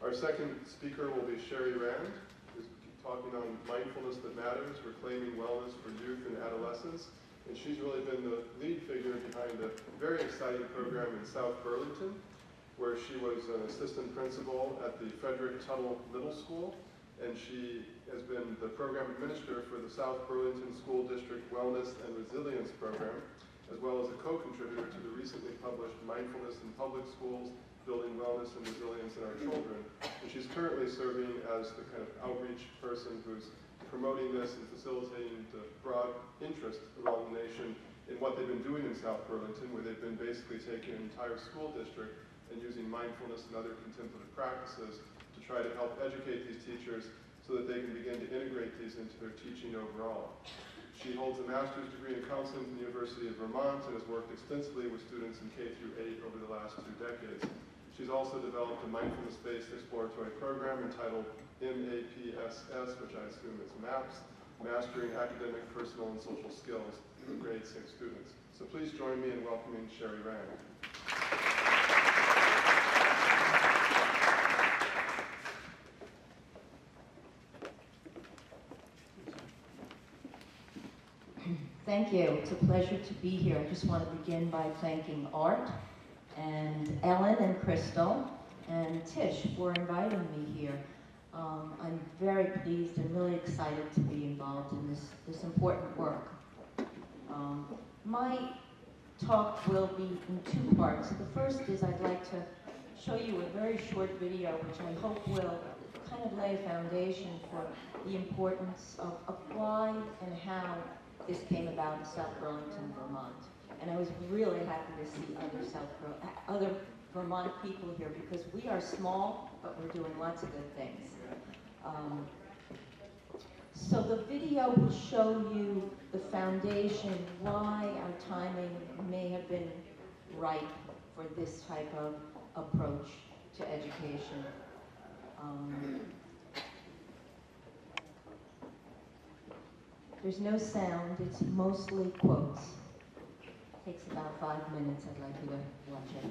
Our second speaker will be Sherry Rand, who's talking on mindfulness that matters, reclaiming wellness for youth and adolescents. And she's really been the lead figure behind a very exciting program in South Burlington, where she was an assistant principal at the Frederick Tuttle Middle School. And she has been the program administrator for the South Burlington School District Wellness and Resilience Program, as well as a co-contributor to the recently published Mindfulness in Public Schools, Building Wellness and Resilience in Our Children. And she's currently serving as the kind of outreach person who's promoting this and facilitating the broad interest around the nation in what they've been doing in South Burlington, where they've been basically taking an entire school district and using mindfulness and other contemplative practices to try to help educate these teachers so that they can begin to integrate these into their teaching overall. She holds a master's degree in counseling from the University of Vermont and has worked extensively with students in K through 8 over the last 2 decades. She's also developed a mindfulness-based exploratory program entitled MAPSS, which I assume is MAPS, Mastering Academic, Personal, and Social Skills for grade 6 students. So please join me in welcoming Sherry Rand. Thank you. It's a pleasure to be here. I just want to begin by thanking Art and Ellen and Crystal and Tish for inviting me here. I'm very pleased and really excited to be involved in this important work. My talk will be in 2 parts. The first is I'd like to show you a very short video which I hope will kind of lay a foundation for the importance of why and how this came about in South Burlington, Vermont. And I was really happy to see other Vermont people here because we are small, but we're doing lots of good things. So the video will show you the foundation, why our timing may have been right for this type of approach to education. There's no sound, it's mostly quotes. Takes about 5 minutes, I'd like you to watch it.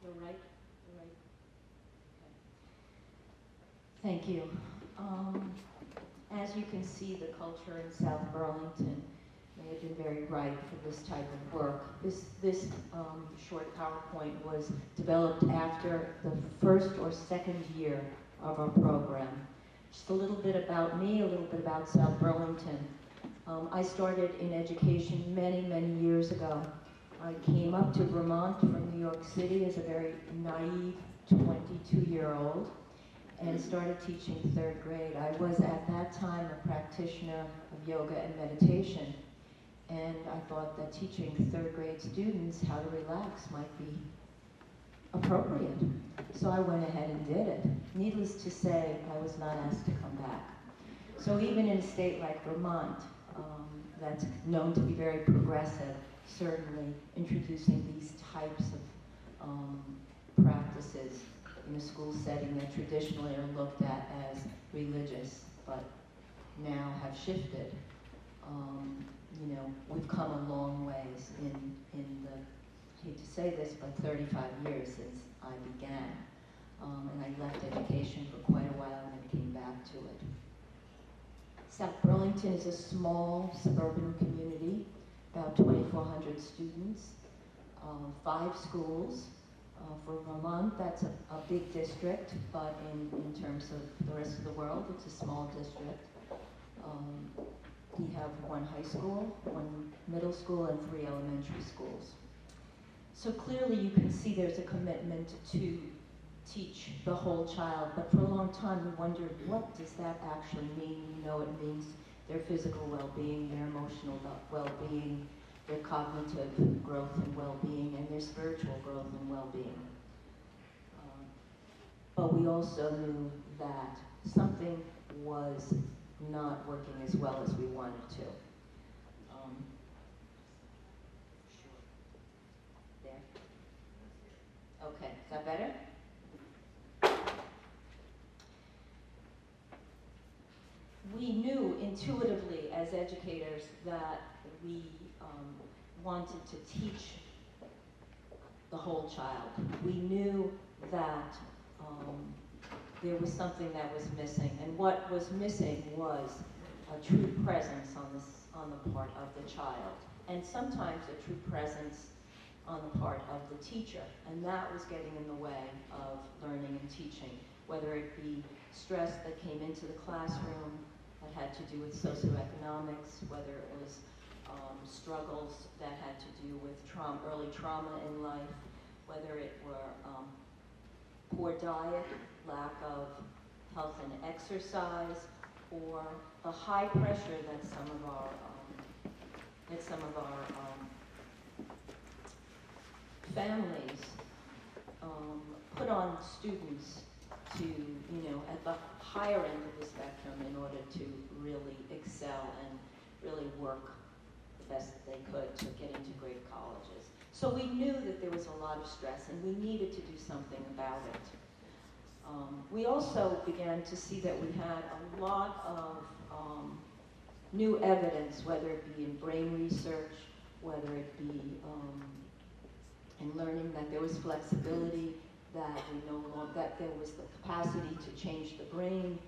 The right, the right. Okay. Thank you. As you can see, the culture in South Burlington may have been very ripe for this type of work. This short PowerPoint was developed after the first or second year of our program. Just a little bit about me, a little bit about South Burlington. I started in education many, many years ago. I came up to Vermont from New York City as a very naive 22-year-old and started teaching third grade. I was at that time a practitioner of yoga and meditation, and I thought that teaching third grade students how to relax might be appropriate. So I went ahead and did it. Needless to say, I was not asked to come back. So even in a state like Vermont, that's known to be very progressive, certainly introducing these types of practices in a school setting that traditionally are looked at as religious, but now have shifted. You know, we've come a long ways in the, I hate to say this, but 35 years since I began. And I left education for quite a while and then came back to it. South Burlington is a small suburban community, about 2,400 students, 5 schools. For Vermont, that's a big district, but in terms of the rest of the world, it's a small district. We have 1 high school, 1 middle school, and 3 elementary schools. So clearly you can see there's a commitment to teach the whole child, but for a long time we wondered, what does that actually mean? You know, it means their physical well-being, their emotional well-being, their cognitive growth and well-being, and their spiritual growth and well-being. But we also knew that something was not working as well as we wanted to. There. Okay, is that better? We knew intuitively as educators that we wanted to teach the whole child. We knew that there was something that was missing, and what was missing was a true presence on the part of the child, and sometimes a true presence on the part of the teacher, and that was getting in the way of learning and teaching, whether it be stress that came into the classroom that had to do with socioeconomics, whether it was struggles that had to do with early trauma in life, whether it were poor diet, lack of health and exercise, or the high pressure that some of our families put on students to, you know, at the higher end of the spectrum in order to really excel and really work the best that they could to get into great colleges. So we knew that there was a lot of stress and we needed to do something about it. We also began to see that we had a lot of new evidence, whether it be in brain research, whether it be in learning that there was flexibility, that that there was the capacity to change the brain.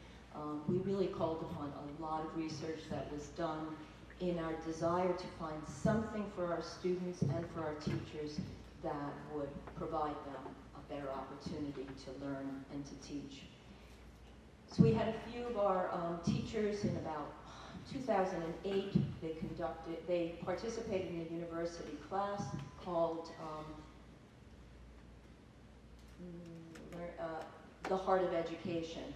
We really called upon a lot of research that was done in our desire to find something for our students and for our teachers that would provide them a better opportunity to learn and to teach. So we had a few of our teachers in about 2008. They participated in a university class called The Heart of Education.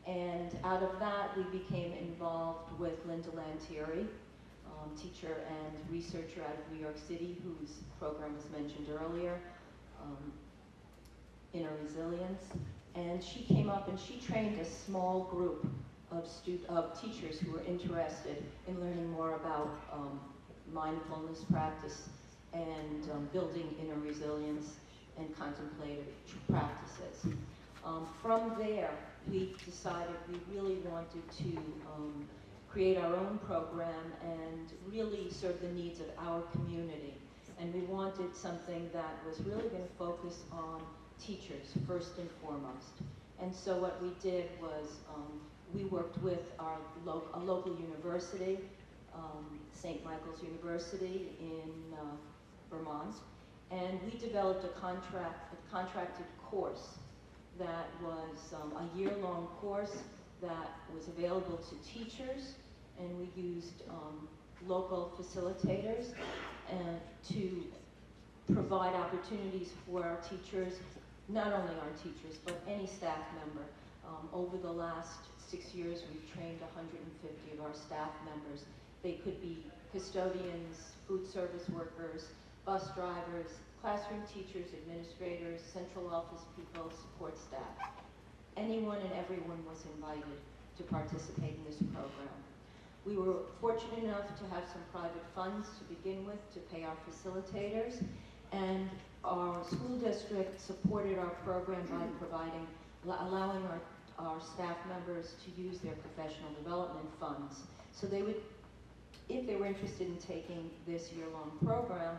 And out of that, we became involved with Linda Lantieri, teacher and researcher out of New York City, whose program was mentioned earlier, Inner Resilience. And she came up and she trained a small group of teachers who were interested in learning more about mindfulness practice and building inner resilience and contemplative practices. From there, we decided we really wanted to create our own program and really serve the needs of our community. And we wanted something that was really going to focus on teachers, first and foremost. And so what we did was we worked with a local university, St. Michael's University in Vermont, and we developed a contracted course that was a year-long course that was available to teachers, and we used local facilitators and to provide opportunities for our teachers, not only our teachers, but any staff member. Over the last 6 years, we've trained 150 of our staff members. They could be custodians, food service workers, bus drivers, classroom teachers, administrators, central office people, support staff. Anyone and everyone was invited to participate in this program. We were fortunate enough to have some private funds to begin with to pay our facilitators, and our school district supported our program by allowing our staff members to use their professional development funds. So they would, if they were interested in taking this year-long program,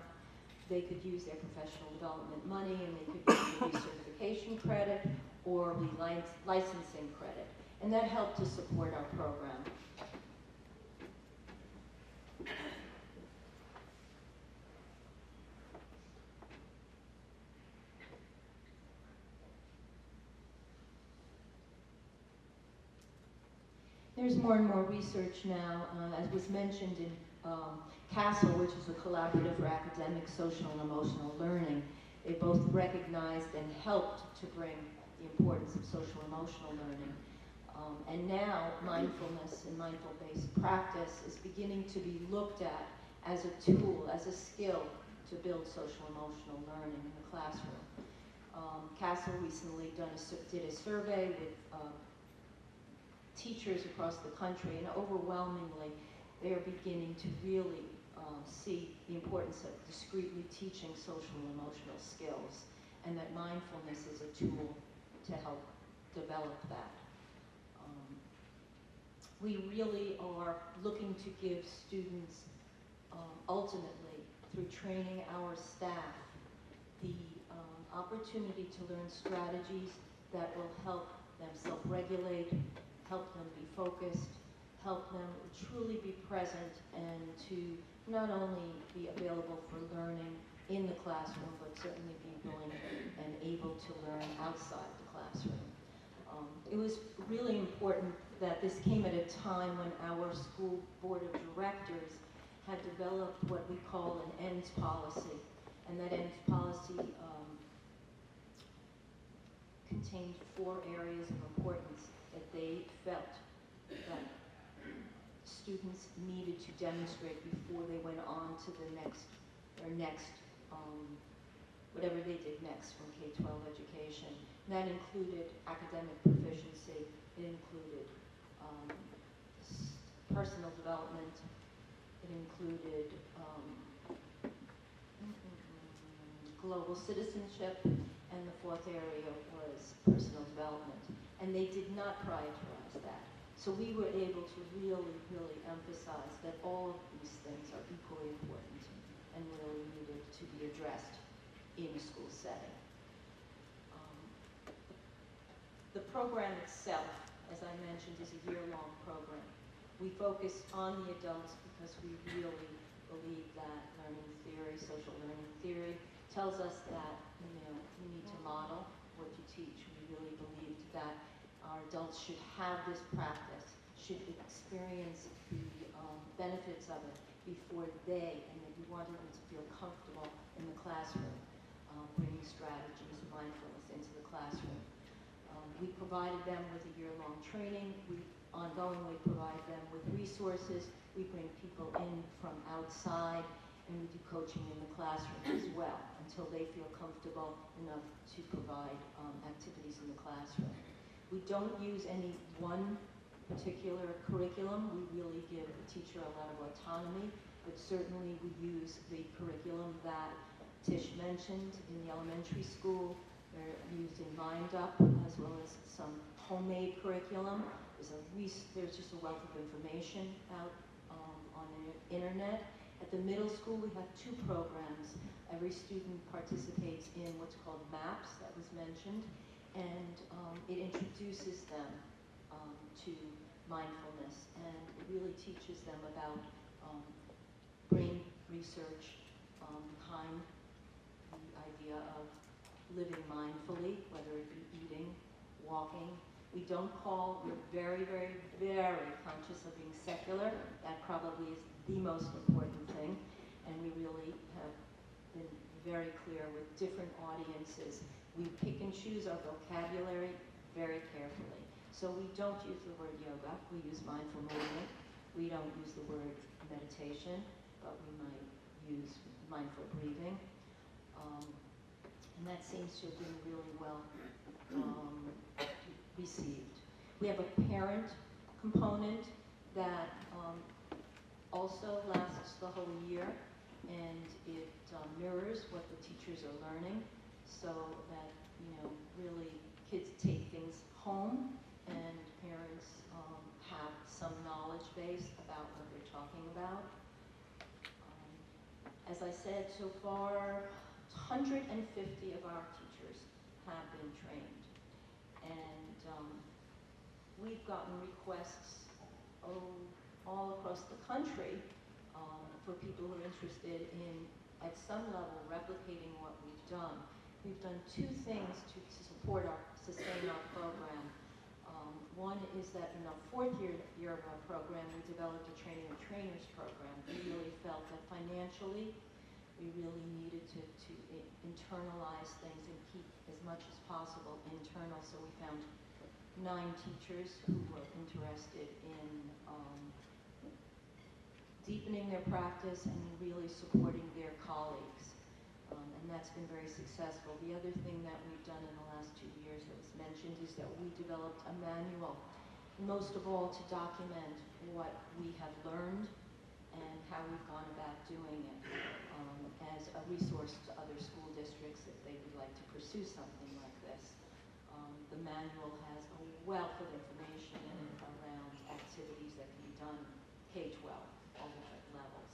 they could use their professional development money, and they could use the recertification credit or the licensing credit. And that helped to support our program. There's more and more research now, as was mentioned in CASEL, which is a collaborative for academic, social, and emotional learning. They both recognized and helped to bring the importance of social emotional learning. And now mindfulness and mindful-based practice is beginning to be looked at as a tool, as a skill to build social emotional learning in the classroom. CASEL recently did a survey with teachers across the country, and overwhelmingly they are beginning to really see the importance of discreetly teaching social and emotional skills, and that mindfulness is a tool to help develop that. We really are looking to give students, ultimately, through training our staff, the opportunity to learn strategies that will help them self-regulate, help them be focused, help them truly be present, and to not only be available for learning in the classroom, but certainly be willing and able to learn outside the classroom. It was really important that this came at a time when our school board of directors had developed what we call an ENDS policy, and that ENDS policy contained 4 areas of importance that they felt that students needed to demonstrate before they went on to the next, whatever they did next from K-12 education. And that included academic proficiency, it included personal development, it included global citizenship, and the 4th area was personal development. And they did not prioritize that. So we were able to really, really emphasize that all of these things are equally important and really needed to be addressed in a school setting. The program itself, as I mentioned, is a year-long program. We focus on the adults because we really believe that learning theory, social learning theory, tells us that you need to model what you teach. We really believed that our adults should have this practice, should experience the benefits of it before they, and that we wanted them to feel comfortable in the classroom, bringing strategies of mindfulness into the classroom. We provided them with a year-long training. We ongoingly provide them with resources. We bring people in from outside, and we do coaching in the classroom as well until they feel comfortable enough to provide activities in the classroom. We don't use any one particular curriculum. We really give the teacher a lot of autonomy, but certainly we use the curriculum that Tish mentioned in the elementary school. They're used in MindUp, as well as some homemade curriculum. There's just a wealth of information out on the internet, At the middle school, we have 2 programs. Every student participates in what's called MAPS, that was mentioned, and it introduces them to mindfulness, and it really teaches them about brain research behind the idea of living mindfully, whether it be eating, walking. We're very, very, very conscious of being secular. That probably is the most important thing, and we really have been very clear with different audiences. We pick and choose our vocabulary very carefully. So we don't use the word yoga, we use mindful movement. We don't use the word meditation, but we might use mindful breathing. And that seems to have been really well received. We have a parent component that also lasts the whole year, and it mirrors what the teachers are learning, so that, really kids take things home and parents have some knowledge base about what they're talking about. As I said, so far, 150 of our teachers have been trained, and we've gotten requests all across the country for people who are interested in, at some level, replicating what we've done. We've done 2 things to sustain our program. One is that in the 4th year of our program, we developed a training of trainers program. We really felt that financially, we really needed to internalize things and keep as much as possible internal. So we found 9 teachers who were interested in deepening their practice and really supporting their colleagues. And that's been very successful. The other thing that we've done in the last 2 years that was mentioned is that we developed a manual, most of all to document what we have learned and how we've gone about doing it as a resource to other school districts if they would like to pursue something like this. The manual has a wealth of information in it around activities that can be done K-12, all different levels.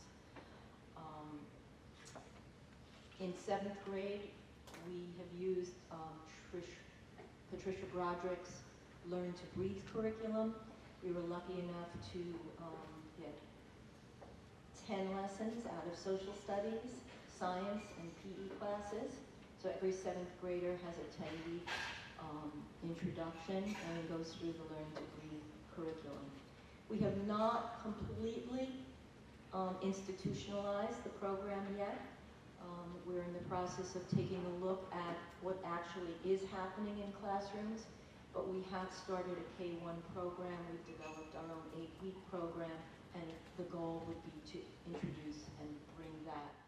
In 7th grade, we have used Patricia Broderick's Learn to Breathe curriculum. We were lucky enough to get 10 lessons out of social studies, science, and PE classes. So every 7th grader has a 10-week introduction and goes through the Learn to Breathe curriculum. We have not completely institutionalized the program yet. We're in the process of taking a look at what actually is happening in classrooms, but we have started a K-1 program. We've developed our own 8-week program, and the goal would be to introduce and bring that